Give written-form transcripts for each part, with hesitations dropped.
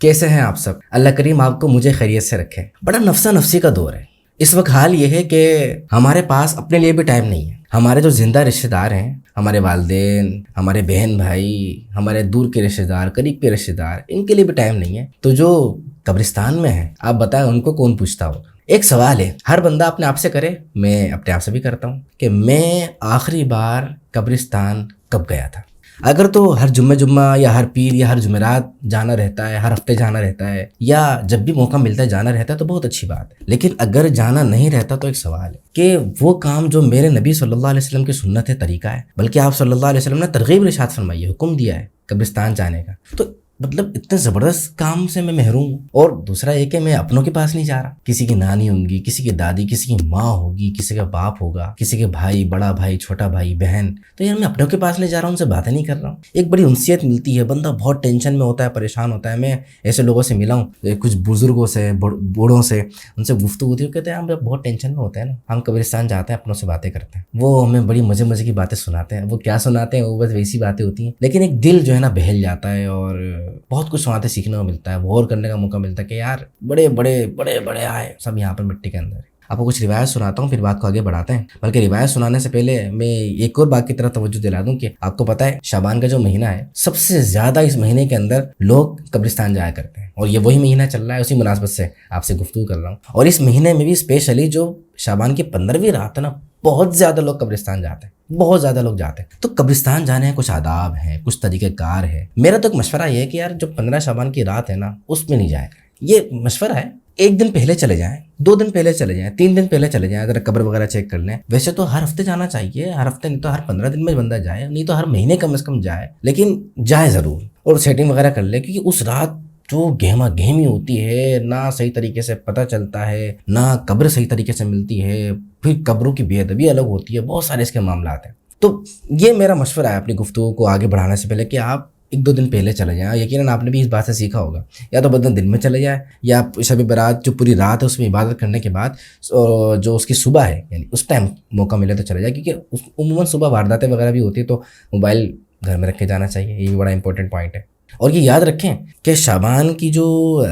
کیسے ہیں آپ سب؟ اللہ کریم آپ کو مجھے خیریت سے رکھے۔ بڑا نفسا نفسی کا دور ہے اس وقت۔ حال یہ ہے کہ ہمارے پاس اپنے لیے بھی ٹائم نہیں ہے۔ ہمارے جو زندہ رشتہ دار ہیں، ہمارے والدین، ہمارے بہن بھائی، ہمارے دور کے رشتہ دار، قریب کے رشتہ دار، ان کے لیے بھی ٹائم نہیں ہے۔ تو جو قبرستان میں ہیں، آپ بتائیں ان کو کون پوچھتا ہوگا؟ ایک سوال ہے ہر بندہ اپنے آپ سے کرے، میں اپنے آپ سے بھی کرتا ہوں کہ میں آخری بار قبرستان کب گیا تھا؟ اگر تو ہر جمعہ یا ہر پیر یا ہر جمعرات جانا رہتا ہے، ہر ہفتے جانا رہتا ہے، یا جب بھی موقع ملتا ہے جانا رہتا ہے تو بہت اچھی بات ہے۔ لیکن اگر جانا نہیں رہتا تو ایک سوال ہے کہ وہ کام جو میرے نبی صلی اللہ علیہ وسلم کی سنت ہے، طریقہ ہے، بلکہ آپ صلی اللہ علیہ وسلم نے ترغیب ارشاد فرمائی ہے، حکم دیا ہے قبرستان جانے کا، تو مطلب اتنے زبردست کام سے میں محروم ہوں۔ اور دوسرا یہ کہ میں اپنوں کے پاس نہیں جا رہا، کسی کی نانی ہوں گی، کسی کی دادی، کسی کی ماں ہوگی، کسی کا باپ ہوگا، کسی کے بھائی، بڑا بھائی، چھوٹا بھائی، بہن، تو یار میں اپنوں کے پاس نہیں جا رہا ہوں، ان سے باتیں نہیں کر رہا ہوں۔ ایک بڑی انسیت ملتی ہے، بندہ بہت ٹینشن میں ہوتا ہے، پریشان ہوتا ہے۔ میں ایسے لوگوں سے ملا ہوں، کچھ بزرگوں سے، بوڑھوں سے، ان سے گفتگو ہوتی ہے، کہتے ہیں ہم بہت ٹینشن میں ہوتے ہیں نا، ہم قبرستان جاتے ہیں، اپنوں سے باتیں کرتے ہیں، وہ ہمیں بڑی مزے کی باتیں سناتے ہیں۔ وہ کیا سناتے ہیں؟ وہ بس ویسی باتیں ہوتی ہیں، لیکن ایک دل جو ہے نا بہل جاتا ہے، اور بہت کچھ سناتے سیکھنے کو ملتا ہے، غور کرنے کا موقع ملتا ہے کہ یار بڑے آئے سب یہاں پر مٹی کے اندر۔ آپ کو کچھ روایت سناتا ہوں، پھر بات کو آگے بڑھاتے ہیں۔ بلکہ روایت سنانے سے پہلے میں ایک اور بات کی طرف توجہ دلا دوں کہ آپ کو پتہ ہے شعبان کا جو مہینہ ہے، سب سے زیادہ اس مہینے کے اندر لوگ قبرستان جایا کرتے ہیں، اور یہ وہی مہینہ چل رہا ہے، اسی مناسبت سے آپ سے گفتگو کر رہا ہوں۔ اور اس مہینے میں بھی اسپیشلی جو شعبان کی 15ویں رات ہے نا، بہت زیادہ لوگ قبرستان جاتے ہیں، بہت زیادہ لوگ جاتے ہیں۔ تو قبرستان جانے ہیں کچھ آداب ہیں، کچھ طریقہ کار ہے۔ میرا تو ایک مشورہ یہ ہے کہ یار جو 15 شعبان کی رات ہے نا، اس میں نہیں جائے گا۔ یہ مشورہ ہے، ایک دن پہلے چلے جائیں، 2 دن پہلے چلے جائیں، 3 دن پہلے چلے جائیں، ذرا قبر وغیرہ چیک کر لیں۔ ویسے تو ہر ہفتے جانا چاہیے، ہر ہفتے نہیں تو ہر 15 دن میں بندہ جائے، نہیں تو ہر مہینے کم از کم جائے، لیکن جائے ضرور، اور سیٹنگ وغیرہ کر لے، کیونکہ اس رات جو گہما گہمی ہوتی ہے، نہ صحیح طریقے سے پتہ چلتا ہے، نہ قبر صحیح طریقے سے ملتی ہے، پھر قبروں کی بے ادبی الگ ہوتی ہے، بہت سارے اس کے معاملات ہیں۔ تو یہ میرا مشورہ ہے اپنی گفتگو کو آگے بڑھانے سے پہلے کہ آپ 1-2 دن پہلے چلے جائیں۔ یقیناً آپ نے بھی اس بات سے سیکھا ہوگا، یا تو بندہ دن میں چلے جائے، یا شب برات جو پوری رات ہے اس میں عبادت کرنے کے بعد جو اس کی صبح ہے، یعنی اس ٹائم موقع ملے تو چلے جائے، کیونکہ عموماً صبح وارداتیں وغیرہ بھی ہوتی ہے، تو موبائل گھر میں رکھ کے جانا چاہیے، یہ بھی بڑا امپورٹنٹ پوائنٹ ہے۔ اور یہ یاد رکھیں کہ شعبان کی جو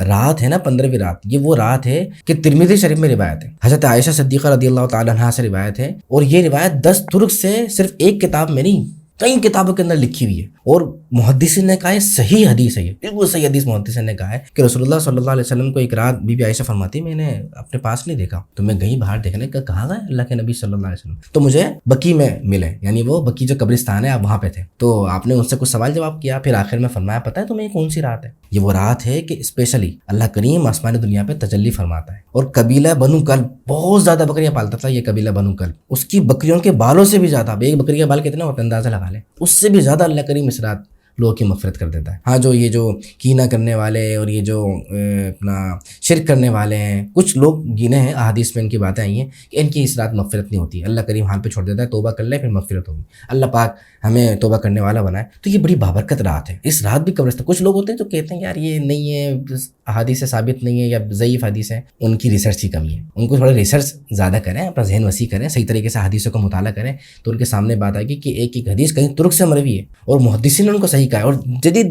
رات ہے نا، 15ویں رات، یہ وہ رات ہے کہ ترمذی شریف میں روایت ہے، حضرت عائشہ صدیقہ رضی اللہ تعالیٰ عنہا سے روایت ہے، اور یہ روایت 10 ترک سے صرف ایک کتاب میں نہیں، کئی کتابوں کے اندر لکھی ہوئی ہے، اور محدثین نے کہا ہے صحیح حدیث ہے، یہ بالکل صحیح حدیث محدثین نے کہا ہے کہ رسول اللہ صلی اللہ علیہ وسلم کو ایک رات بی بی عائشہ فرماتی میں نے اپنے پاس نہیں دیکھا، تو میں گئی باہر دیکھنے کا، کہاں گئے اللہ کے نبی صلی اللہ علیہ وسلم، تو مجھے بقی میں ملے، یعنی وہ بقی جو قبرستان ہے آپ وہاں پہ تھے، تو آپ نے ان سے کچھ سوال جواب کیا، پھر آخر میں فرمایا پتہ ہے تمہیں کون سی رات ہے؟ یہ وہ رات ہے کہ اسپیشلی اللہ کریم آسمانی دنیا پہ تجلی فرماتا ہے، اور قبیلہ بنو کلب بہت زیادہ بکریاں پالتا تھا، یہ قبیلہ بنو کلب، اس کی بکریوں کے بالوں سے بھی زیادہ، ایک بکری کے بال کتنے ہوتے ہیں اندازہ لگا لیں، اس سے بھی زیادہ اللہ کریم اس رات لوگوں کی مغفرت کر دیتا ہے۔ ہاں، یہ جو کینہ کرنے والے اور یہ جو اپنا شرک کرنے والے ہیں، کچھ لوگ گنے ہیں، احادیث میں ان کی باتیں آئی ہیں کہ ان کی اس رات مغفرت نہیں ہوتی، اللہ کریم حال پہ چھوڑ دیتا ہے، توبہ کر لے پھر مغفرت ہوگی، اللہ پاک ہمیں توبہ کرنے والا بنائے۔ تو یہ بڑی بابرکت رات ہے، اس رات بھی قبرستان، کچھ لوگ ہوتے ہیں جو کہتے ہیں یار یہ نہیں ہے، احادیث سے ثابت نہیں ہے یا ضعیف حدیث ہے، ان کی ریسرچ کی کمی ہے، ان کو تھوڑا ریسرچ زیادہ کریں، اپنا ذہن وسیع کریں، صحیح طریقے سے حدیثوں کا مطالعہ کریں، تو ان کے سامنے بات آئے گی کہ ایک حدیث کہیں ترک سے مروی ہے، اور محدثین نے ان کو صحیح کہا ہے، اور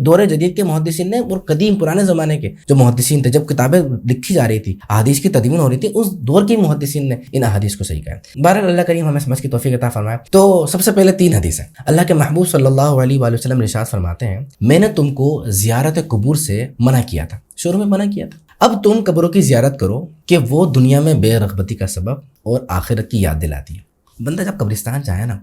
دور جدید کے محدثین نے اور قدیم پرانے زمانے کے جو محدثین تھے، جب کتابیں لکھی جا رہی تھی، احادیث کی تدوین ہو رہی تھی، اس دور کے محدثین نے ان احادیث کو صحیح کہا ہے۔ بہرحال اللہ کریم ہمیں سمجھ کی توفیق عطا فرمائے۔ تو سب سے پہلے 3 حدیث ہیں۔ اللہ کے محبوب صلی اللہ علیہ وآلہ وسلم ارشاد فرماتے ہیں، میں نے تم کو زیارت قبور سے منع کیا تھا، شروع میں منع کیا تھا، اب تم قبروں کی زیارت کرو کہ وہ دنیا میں بے رغبتی کا سبب اور آخرت کی یاد دلاتی ہے۔ بندہ جب قبرستان جائے نا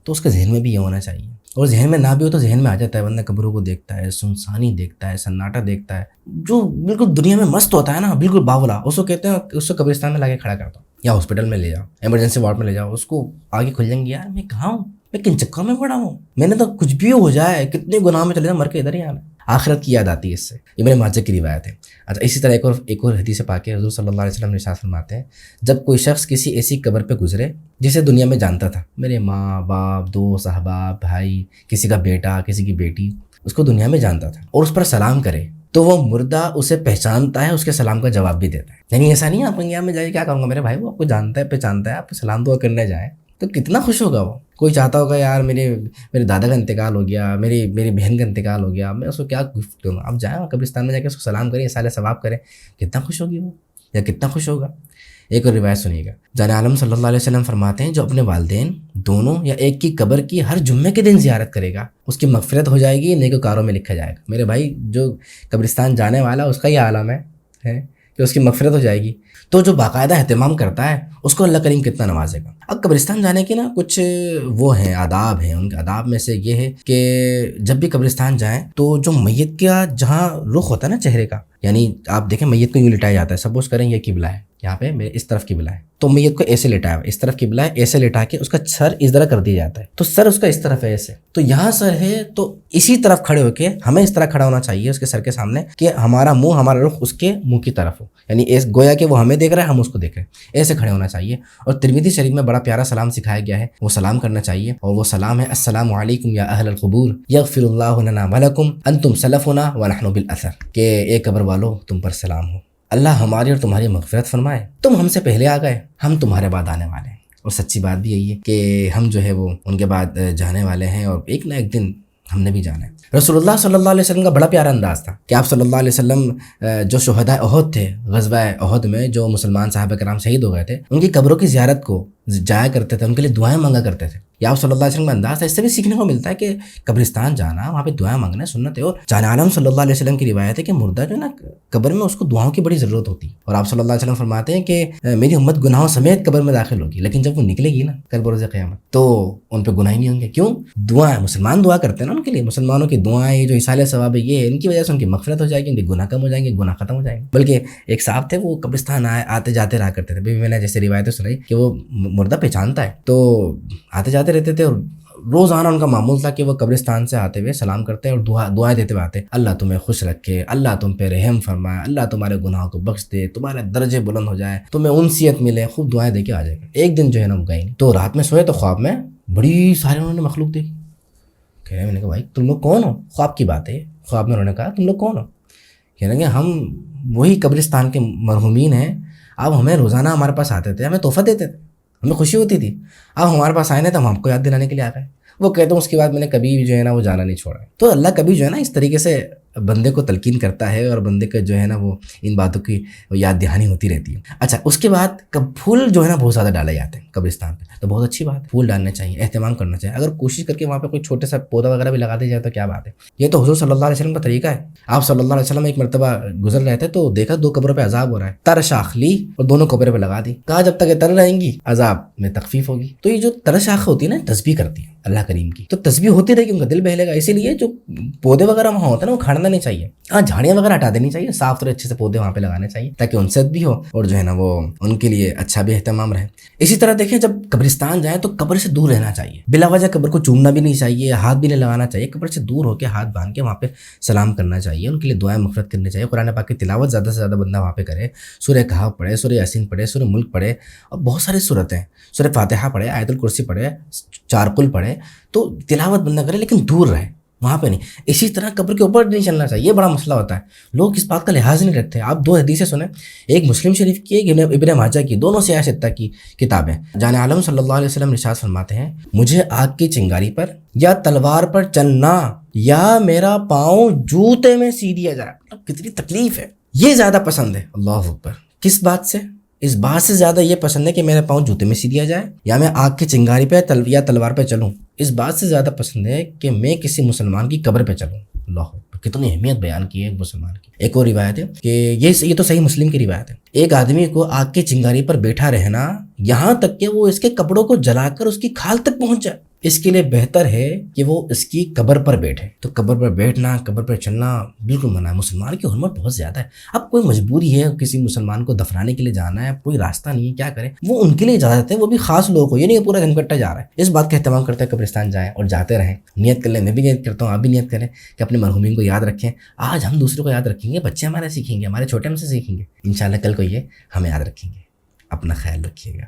تو اس کے ذہن میں بھی یہ ہونا چاہیے، اور ذہن میں نہ بھی ہو تو ذہن میں آ جاتا ہے، بندہ قبروں کو دیکھتا ہے، سنسانی دیکھتا ہے، سناٹا دیکھتا ہے، جو بالکل دنیا میں مست ہوتا ہے نا، بالکل باولا، اس کو کہتے ہیں، اس کو قبرستان میں لا کے کھڑا کرتا ہوں، یا ہاسپٹل میں لے جاؤ، ایمرجنسی وارڈ میں لے جاؤ، اس کو آگے کھل جائیں گے، یار میں کہاں ہوں، میں کن چکر میں پڑا ہوں، میں نے تو کچھ بھی ہو جائے، کتنے گناہ میں چلے جاؤ، مر کے ادھر ہی آنا، آخرت کی یاد آتی ہے اس سے۔ یہ میرے ماجہ کی روایت ہے۔ اچھا، اسی طرح ایک اور حدیث پاک ہے، حضور صلی اللہ علیہ وسلم نے ارشاد فرماتے ہیں، جب کوئی شخص کسی ایسی قبر پہ گزرے جسے دنیا میں جانتا تھا، میرے ماں باپ، دوست احباب، بھائی، کسی کا بیٹا، کسی کی بیٹی، اس کو دنیا میں جانتا تھا، اور اس پر سلام کرے تو وہ مردہ اسے پہچانتا ہے، اس کے سلام کا جواب بھی دیتا ہے۔ یعنی ایسا نہیں ہے آپ یہاں میں جائے کیا کروں گا، میرے بھائی وہ آپ کو جانتا ہے، پہچانتا ہے، آپ کو سلام دعا کرنے جائیں، تو کتنا خوش ہوگا وہ. کوئی چاہتا ہوگا یار میرے دادا کا انتقال ہو گیا, میری بہن کا انتقال ہو گیا, میں اس کو کیا گفٹ کروں. آپ جائیں قبرستان میں جا کے اس کو سلام کریں, سال ثواب کریں, کتنا خوش ہوگی وہ, یا کتنا خوش ہوگا. ایک اور روایت سنیے گا. جان عالم صلی اللہ علیہ وسلم فرماتے ہیں جو اپنے والدین دونوں یا ایک کی قبر کی ہر جمعے کے دن زیارت کرے گا اس کی مغفرت ہو جائے گی, نیکوکاروں میں لکھا جائے گا. میرے بھائی جو قبرستان جانے والا اس کا یہ عالم ہے کہ اس کی مغفرت ہو جائے گی. تو جو باقاعدہ اہتمام کرتا ہے اس کو اللہ کریم کتنا نوازے گا. اب قبرستان جانے کے نا کچھ وہ ہیں آداب ہیں. ان کے آداب میں سے یہ ہے کہ جب بھی قبرستان جائیں تو جو میت کا جہاں رخ ہوتا ہے نا چہرے کا, یعنی آپ دیکھیں میت کو یوں لٹایا جاتا ہے. سپوز کریں یہ قبلہ ہے, یہاں پہ میرے اس طرف قبلہ ہے, تو میت کو ایسے لٹایا, اس طرف قبلہ ہے, ایسے لٹا کے اس کا سر اس طرح کر دیا جاتا ہے. تو سر اس کا اس طرف ہے ایسے, تو یہاں سر ہے تو اسی طرف کھڑے ہو کے ہمیں اس طرح کھڑا ہونا چاہیے اس کے سر کے سامنے کہ ہمارا منہ, ہمارا رخ اس کے منہ کی طرف ہو, یعنی گویا کہ وہ ہمیں دیکھ رہا ہے ہم اس کو دیکھ رہے ہیں, ایسے کھڑے ہونا چاہیے. اور ترمذی شریف میں بڑا پیارا سلام سکھایا گیا ہے, وہ سلام کرنا چاہیے. اور وہ سلام ہے السلام علیکم یا اہل القبور یغفر اللہ لنا ولکم انتم سلفنا ونحن بالاثر, کہ اے قبر والو تم پر سلام ہو, اللہ ہماری اور تمہاری مغفرت فرمائے, تم ہم سے پہلے آ گئے, ہم تمہارے بعد آنے والے ہیں. اور سچی بات بھی یہی ہے کہ ہم جو ہے وہ ان کے بعد جانے والے ہیں, اور ایک نہ ایک دن ہم نے بھی جانا ہے. رسول اللہ صلی اللہ علیہ وسلم کا بڑا پیارا انداز تھا کہ آپ صلی اللہ علیہ وسلم جو شہداء احد تھے, غزوہ احد میں جو مسلمان صحابہ کرام شہید ہو گئے تھے, ان کی قبروں کی زیارت کو جایا کرتے تھے, ان کے لیے دعائیں مانگا کرتے تھے. یا آپ صلی اللہ علیہ وسلم کا انداز تھا. اس سے بھی سیکھنے کو ملتا ہے کہ قبرستان جانا, وہاں پہ دعائیں مانگنا سنت ہے. اور جان عالم صلی اللہ علیہ وسلم کی روایت ہے کہ مردہ جو ہے نا قبر میں اس کو دعاؤں کی بڑی ضرورت ہوتی ہے. اور آپ صلی اللہ علیہ وسلم فرماتے ہیں کہ میری امت گناہوں سمیت قبر میں داخل ہوگی, لیکن جب وہ نکلے گی نا کل بروز قیامت تو ان پہ گناہ ہی نہیں ہوں گے. کیوں؟ دعائیں, مسلمان دعا کرتے ہیں نا ان کے لیے. مسلمانوں کی دعائیں جو اصال ثواب ہے یہ, ان کی وجہ سے ان کی مغفرت ہو جائے گی, ان کے گناہ کم ہو جائیں گے, گناہ ختم ہو جائیں گے. بلکہ ایک صاحب تھے وہ قبرستان آتے جاتے رہا کرتے تھے. میں نے جیسے روایتیں سنائی کہ وہ مردہ پہچانتا ہے تو آتے جاتے رہتے تھے, اور روزانہ ان کا معمول تھا کہ وہ قبرستان سے آتے ہوئے سلام کرتے اور دعائیں دیتے ہوئے آتے, اللہ تمہیں خوش رکھے, اللہ تم پہ رحم فرمائے, اللہ تمہارے گناہوں کو بخش دے, تمہارے درجے بلند ہو جائے, تمہیں انسیت ملے. خوب دعائیں دے کے آ جائے گا. ایک دن جو ہے نا وہ گئی نہیں, تو رات میں سوئے تو خواب میں بڑی سارے انہوں نے مخلوق دیکھی. کہہ رہے, میں نے کہا بھائی تم لوگ کون ہو؟ خواب کی بات ہے. خواب میں انہوں نے کہا تم لوگ کون ہو؟ کہہ رہے کہ ہم وہی قبرستان کے مرحومین ہیں, اب ہمیں روزانہ ہمارے پاس آتے تھے, ہمیں تحفہ دیتے تھے, ہمیں خوشی ہوتی تھی. اب ہمارے پاس آئے نا تو ہم آپ کو یاد دلانے کے لیے آ گئے. وہ کہتے ہیں اس کے بعد میں نے کبھی بھی جو ہے نا وہ جانا نہیں چھوڑا. تو اللہ کبھی جو ہے نا اس طریقے سے بندے کو تلقین کرتا ہے, اور بندے کا جو ہے نا وہ ان باتوں کی یاد دہانی ہوتی رہتی ہے. اچھا, اس کے بعد پھول جو ہے نا بہت زیادہ ڈالے جاتے ہیں قبرستان پہ, تو بہت اچھی بات ہے, پھول ڈالنے چاہیے, اہتمام کرنا چاہیے. اگر کوشش کر کے وہاں پہ کوئی چھوٹے سا پودا وغیرہ بھی لگا دیا جائے تو کیا بات ہے. یہ تو حضور صلی اللہ علیہ وسلم کا طریقہ ہے. آپ صلی اللہ علیہ وسلم ایک مرتبہ گزر رہے تھے تو دیکھا 2 قبروں پہ عذاب ہو رہا ہے, تر شاخ لی اور دونوں قبروں پہ لگا دی. کہا جب تک یہ تر رہیں گی عذاب میں تخفیف ہوگی. تو یہ جو تر شاخ ہوتی ہے نا تسبیح کرتی ہے اللہ کریم کی, تو تسبیح ہوتی رہے گی, ان کا دل بہلے گا. اسی لیے جو پودے وغیرہ وہاں ہوتے ہیں نا وہ کھاڑنا نہیں چاہیے, ہاں جھاڑیاں وغیرہ ہٹا دینی چاہیے, صاف ستھرے اچھے سے پودے وہاں پہ لگانے چاہیے تاکہ انست بھی ہو اور جو ہے نا وہ ان کے لیے اچھا بھی اہتمام رہے. اسی طرح دیکھیں جب قبرستان جائیں تو قبر سے دور رہنا چاہیے. بلا وجہ قبر کو چومنا بھی نہیں چاہیے, ہاتھ بھی نہیں لگانا چاہیے. قبر سے دور ہو کے ہاتھ باندھ کے وہاں پہ سلام کرنا چاہیے, ان کے لیے دعائیں مغفرت کرنی چاہیے. قرآن پاک کی تلاوت زیادہ سے زیادہ بندہ وہاں پہ کرے, سورہ کہف پڑھے, سورہ یاسین پڑھے, سورہ ملک پڑھے, اور بہت ساری سورتیں, سورہ فاتحہ پڑھے, آیت الکرسی پڑھے, 4 قل پڑھے. تو تلاوت بندہ کرے لیکن دور رہے, وہاں پہ نہیں. اسی طرح قبر کے اوپر نہیں چلنا چاہیے, یہ بڑا مسئلہ ہوتا ہے, لوگ اس بات کا لحاظ نہیں رکھتے. آپ 2 حدیثیں سنیں, ایک مسلم شریف کی, ایک ابن ماجہ کی, دونوں سیاہ ستہ کی کتابیں. جان عالم صلی اللہ علیہ وسلم ارشاد فرماتے ہیں, مجھے آگ کی چنگاری پر یا تلوار پر چلنا یا میرا پاؤں جوتے میں سی دیا جائے. کتنی تکلیف ہے, یہ زیادہ پسند ہے. اللہ اکبر. کس بات سے؟ اس بات سے زیادہ یہ پسند ہے کہ میرے پاؤں جوتے میں سی دیا جائے یا میں آگ کی چنگاری پہ یا تلوار پہ چلوں. اس بات سے زیادہ پسند ہے کہ میں کسی مسلمان کی قبر پہ چلوں. اللہ, کتنی اہمیت بیان کی ہے ایک مسلمان کی. ایک اور روایت ہے کہ یہ تو صحیح مسلم کی روایت ہے, ایک آدمی کو آگ کی چنگاری پر بیٹھا رہنا یہاں تک کہ وہ اس کے کپڑوں کو جلا کر اس کی کھال تک پہنچ جائے, اس کے لیے بہتر ہے کہ وہ اس کی قبر پر بیٹھے. تو قبر پر بیٹھنا, قبر پر چلنا بالکل منع ہے. مسلمان کی حرمت بہت زیادہ ہے. اب کوئی مجبوری ہے, کسی مسلمان کو دفنانے کے لیے جانا ہے, کوئی راستہ نہیں ہے, کیا کریں, وہ ان کے لیے اجازت ہے, وہ بھی خاص لوگوں کو, یہ نہیں کہ پورا گھن کٹا جا رہا ہے. اس بات کا اہتمام کرتے ہیں قبرستان جائیں اور جاتے رہیں, نیت کر لیں. میں بھی نیت کرتا ہوں, آپ بھی نیت کریں کہ اپنے مرحومین کو یاد رکھیں. آج ہم دوسروں کو یاد رکھیں گے, بچے ہمارے سیکھیں گے, ہمارے چھوٹے ہم سے سیکھیں گے, انشاءاللہ کل کو یہ ہمیں یاد رکھیں گے. اپنا خیال رکھیے گا.